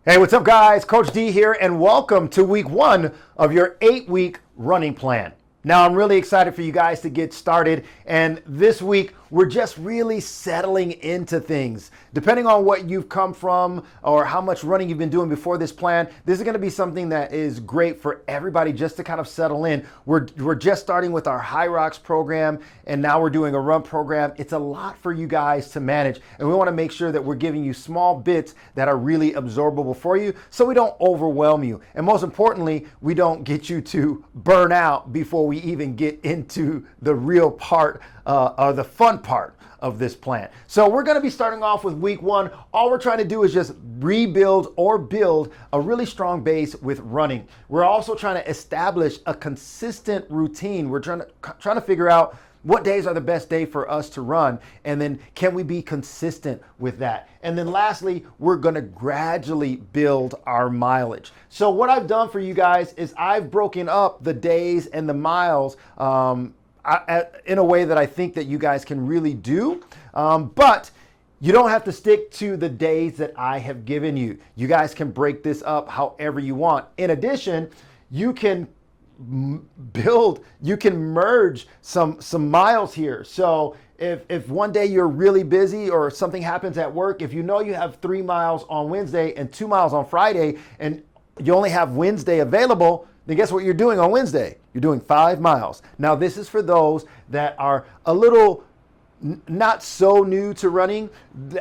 Hey, what's up, guys? Coach D here, and welcome to week 1 of your 8-week running plan. Now, I'm really excited for you guys to get started, and this week we're just really settling into things. Depending on what you've come from or how much running you've been doing before this plan, this is going to be something that is great for everybody just to kind of settle in. We're just starting with our Hyrox program, and now we're doing a run program. It's a lot for you guys to manage, and we want to make sure that we're giving you small bits that are really absorbable for you so we don't overwhelm you. And most importantly, we don't get you to burn out before we even get into the real part or the fun part of this plan. So we're going to be starting off with week 1. All we're trying to do is just rebuild or build a really strong base with running. We're also trying to establish a consistent routine. We're trying to figure out what days are the best day for us to run, and then can we be consistent with that? And then lastly, we're going to gradually build our mileage. So what I've done for you guys is I've broken up the days and the miles in a way that I think that you guys can really do, but you don't have to stick to the days that I have given you. You guys can break this up however you want. In addition, you can merge some miles here. So if one day you're really busy or something happens at work, if you know you have 3 miles on Wednesday and 2 miles on Friday, and you only have Wednesday available, then guess what you're doing on Wednesday? You're doing 5 miles. Now, this is for those that are a little not so new to running.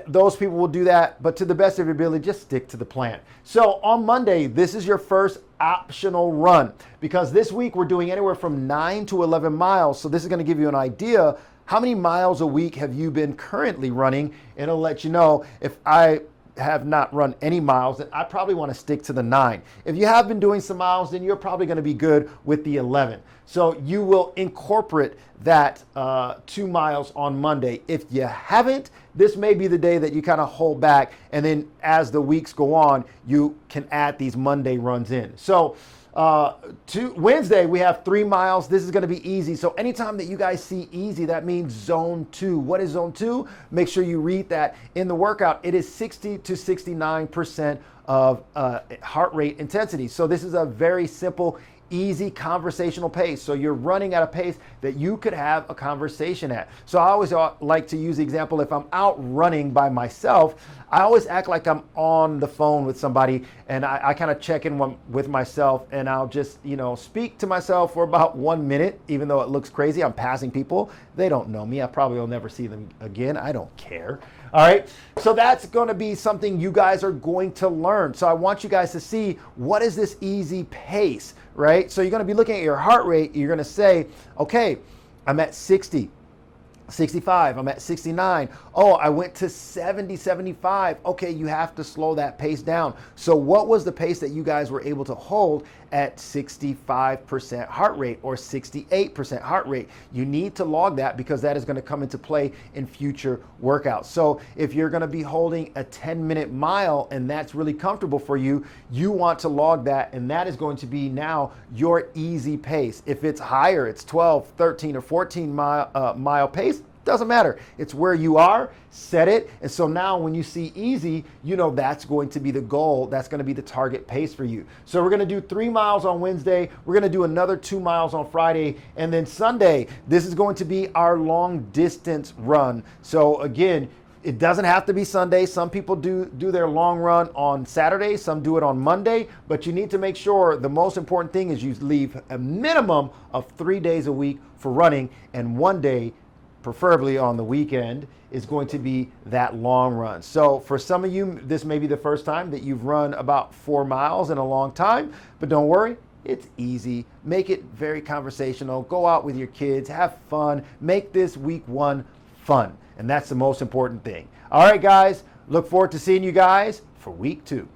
Those people will do that, but to the best of your ability, just stick to the plan. So on Monday, this is your first optional run, because this week we're doing anywhere from 9 to 11 miles. So this is going to give you an idea how many miles a week have you been currently running, and it'll let you know if I have not run any miles, then I probably want to stick to the 9. If you have been doing some miles, then you're probably going to be good with the 11. So you will incorporate that 2 miles on Monday. If you haven't, this may be the day that you kind of hold back, and then as the weeks go on, you can add these Monday runs in. So to Wednesday, we have 3 miles. This is going to be easy. So anytime that you guys see easy, that means zone 2. What is zone 2? Make sure you read that in the workout. It is 60 to 69% of heart rate intensity. So this is a very simple, easy conversational pace. So you're running at a pace that you could have a conversation at. So I always like to use the example, if I'm out running by myself, I always act like I'm on the phone with somebody, and I kind of check in with myself, and I'll just, speak to myself for about 1 minute, even though it looks crazy. I'm passing people. They don't know me. I probably will never see them again. I don't care. All right. So that's going to be something you guys are going to learn. So I want you guys to see, what is this easy pace, right? So you're going to be looking at your heart rate. You're going to say, okay, I'm at 60. 65, I'm at 69. Oh, I went to 70, 75. Okay, you have to slow that pace down. So what was the pace that you guys were able to hold at 65% heart rate or 68% heart rate? You need to log that, because that is going to come into play in future workouts. So if you're going to be holding a 10-minute mile and that's really comfortable for you, you want to log that, and that is going to be now your easy pace. If it's higher, it's 12, 13, or 14 mile pace, doesn't matter. It's where you are, set it. And so now when you see easy, that's going to be the goal. That's going to be the target pace for you. So we're going to do 3 miles on Wednesday. We're going to do another 2 miles on Friday. And then Sunday, this is going to be our long distance run. So again, it doesn't have to be Sunday. Some people do their long run on Saturday. Some do it on Monday. But you need to make sure, the most important thing is you leave a minimum of 3 days a week for running, and 1 day, preferably on the weekend, is going to be that long run. So for some of you, this may be the first time that you've run about 4 miles in a long time, but don't worry, it's easy. Make it very conversational. Go out with your kids, have fun, make this week 1 fun. And that's the most important thing. All right, guys, look forward to seeing you guys for week 2.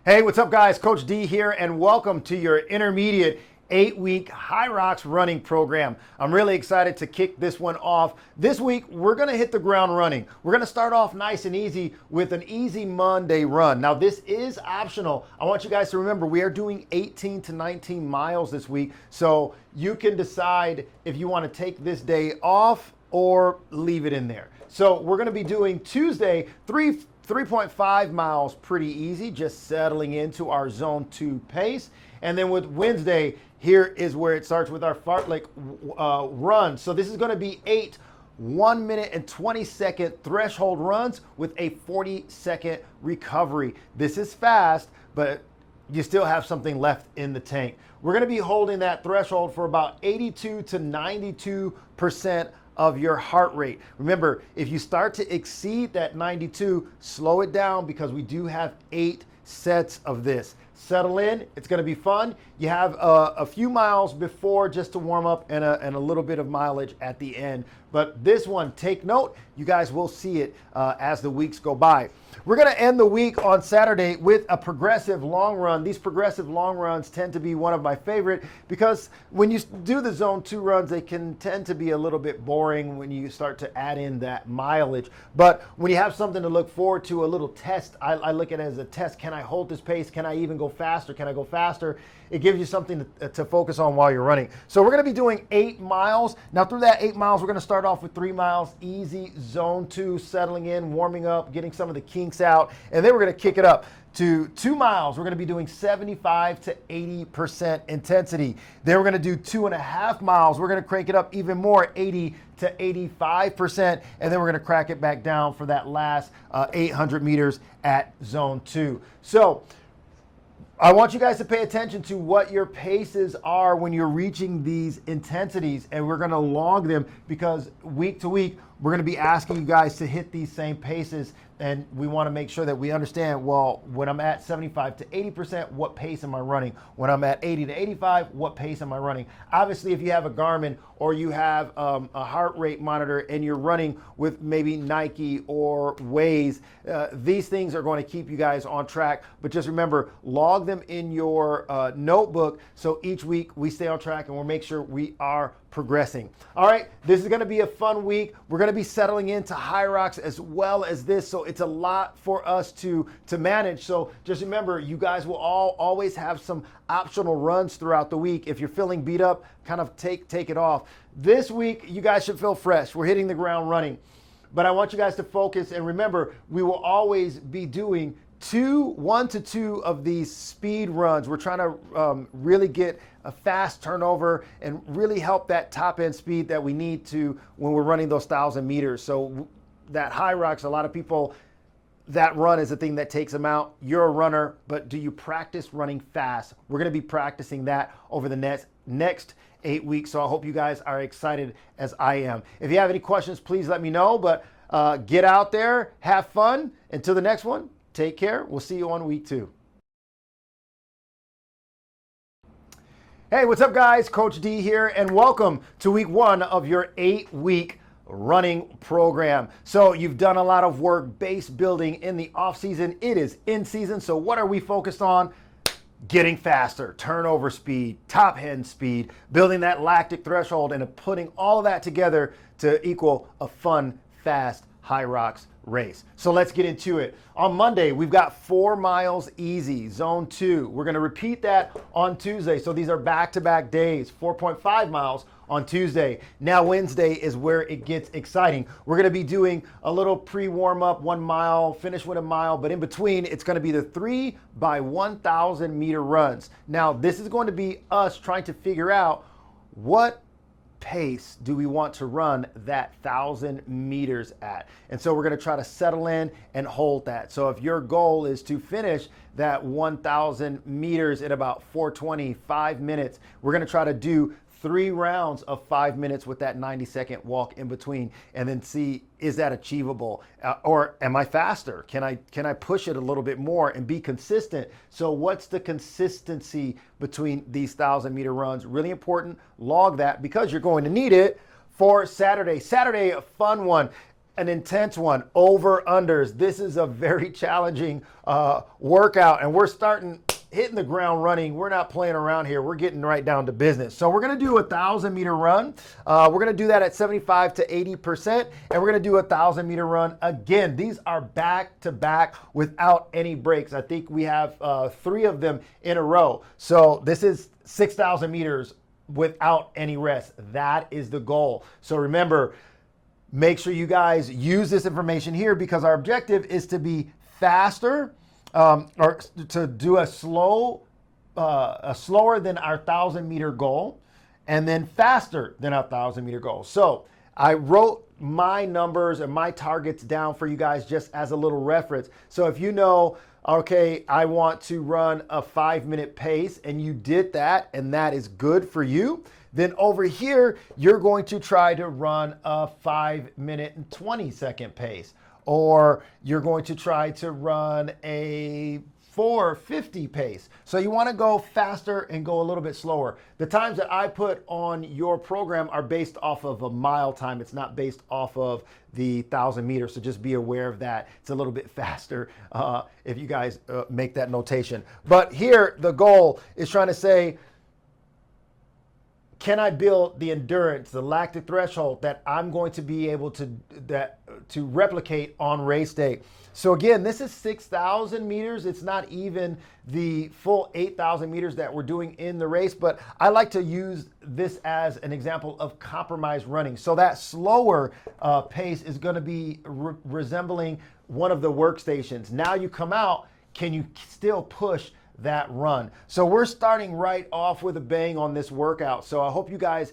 Hey, what's up, guys? Coach D here, and welcome to your intermediate 8-week Hyrox running program. I'm really excited to kick this one off. This week, we're going to hit the ground running. We're going to start off nice and easy with an easy Monday run. Now, this is optional. I want you guys to remember, we are doing 18 to 19 miles this week, so you can decide if you want to take this day off or leave it in there. So we're going to be doing Tuesday 3.5 miles, pretty easy, just settling into our zone 2 pace. And then with Wednesday, here is where it starts with our fartlek run. So this is going to be 8 1 minute and 20-second threshold runs with a 40-second recovery. This is fast, but you still have something left in the tank. We're going to be holding that threshold for about 82 to 92% of your heart rate. Remember, if you start to exceed that 92, slow it down because we do have 8 sets of this. Settle in, it's going to be fun. You have a few miles before just to warm up and a little bit of mileage at the end. But this one, take note, you guys will see it as the weeks go by. We're going to end the week on Saturday with a progressive long run. These progressive long runs tend to be one of my favorite because when you do the zone 2 runs, they can tend to be a little bit boring when you start to add in that mileage. But when you have something to look forward to, a little test, I look at it as a test. Can I hold this pace? Can I even go faster? Can I go faster? It gives you something to focus on while you're running. So we're going to be doing 8 miles. Now through that 8 miles, we're going to start off with 3 miles, easy zone 2, settling in, warming up, getting some of the kinks out. And then we're going to kick it up to 2 miles. We're going to be doing 75 to 80% intensity. Then we're going to do 2.5 miles. We're going to crank it up even more, 80 to 85%. And then we're going to crack it back down for that last 800 meters at zone 2. So I want you guys to pay attention to what your paces are when you're reaching these intensities, and we're going to log them because week to week, we're going to be asking you guys to hit these same paces, and we want to make sure that we understand, well, when I'm at 75 to 80%, what pace am I running? When I'm at 80 to 85, what pace am I running? Obviously, if you have a Garmin or you have a heart rate monitor and you're running with maybe Nike or Waze, these things are going to keep you guys on track. But just remember, log them in your notebook so each week we stay on track and we'll make sure we are progressing. All right, this is going to be a fun week. We're going to be settling into Hyrox as well as this, so it's a lot for us to manage. So just remember, you guys will always have some optional runs throughout the week. If you're feeling beat up, kind of take it off. This week, you guys should feel fresh. We're hitting the ground running. But I want you guys to focus and remember, we will always be doing 1 to 2 of these speed runs. We're trying to really get a fast turnover and really help that top end speed that we need to when we're running those 1,000 meters. So that Hyrox, a lot of people, that run is the thing that takes them out. You're a runner, but do you practice running fast? We're going to be practicing that over the next 8 weeks. So I hope you guys are excited as I am. If you have any questions, please let me know, but get out there, have fun. Until the next one, take care. We'll see you on week 2. Hey, what's up guys? Coach D here, and welcome to week 1 of your 8-week running program. So you've done a lot of work base building in the off season. It is in season. So what are we focused on? Getting faster, turnover speed, top end speed, building that lactic threshold, and putting all of that together to equal a fun, fast Hyrox race. So let's get into it. On Monday, we've got 4 miles easy, zone 2. We're going to repeat that on Tuesday. So these are back-to-back days, 4.5 miles on Tuesday. Now Wednesday is where it gets exciting. We're going to be doing a little pre-warm-up, 1 mile, finish with a mile, but in between, it's going to be the 3 by 1,000 meter runs. Now, this is going to be us trying to figure out what pace do we want to run that 1,000 meters at. And so we're going to try to settle in and hold that. So if your goal is to finish that 1,000 meters in about 4:25 minutes, we're going to try to do 3 rounds of 5 minutes with that 90-second walk in between, and then see, is that achievable? Or am I faster? Can I push it a little bit more and be consistent? So what's the consistency between these 1,000 meter runs? Really important. Log that because you're going to need it for Saturday. Saturday, a fun one, an intense one, over unders. This is a very challenging workout, and we're hitting the ground running. We're not playing around here. We're getting right down to business. So we're going to do a 1,000 meter run. We're going to do that at 75 to 80%, and we're going to do a 1,000 meter run again. These are back to back without any breaks. I think we have 3 of them in a row. So this is 6,000 meters without any rest. That is the goal. So remember, Make sure you guys use this information here because our objective is to be faster or to do a slower than our 1,000-meter goal and then faster than our 1,000-meter goal. So I wrote my numbers and my targets down for you guys just as a little reference. So if you know, okay, I want to run a 5-minute pace and you did that and that is good for you, then over here, you're going to try to run a 5-minute and 20-second pace, or you're going to try to run a 4:50 pace. So you want to go faster and go a little bit slower. The times that I put on your program are based off of a mile time. It's not based off of the 1,000 meters. So just be aware of that. It's a little bit faster if you guys make that notation. But here, the goal is trying to say, can I build the endurance, the lactic threshold that I'm going to be able to replicate on race day? So again, this is 6,000 meters. It's not even the full 8,000 meters that we're doing in the race, but I like to use this as an example of compromise running. So that slower pace is going to be resembling one of the workstations. Now you come out, can you still push that run? So we're starting right off with a bang on this workout. So I hope you guys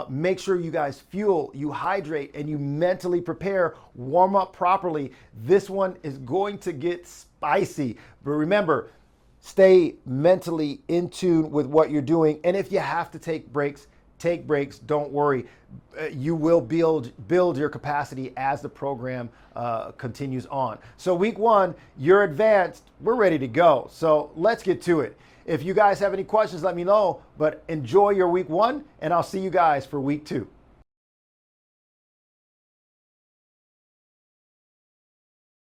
make sure you guys fuel, you hydrate, and you mentally prepare, warm up properly. This one is going to get spicy, but remember, stay mentally in tune with what you're doing. And if you have to take breaks, take breaks. Don't worry. You will build your capacity as the program continues on. So week 1, you're advanced. We're ready to go. So let's get to it. If you guys have any questions, let me know. But enjoy your week 1, and I'll see you guys for week 2.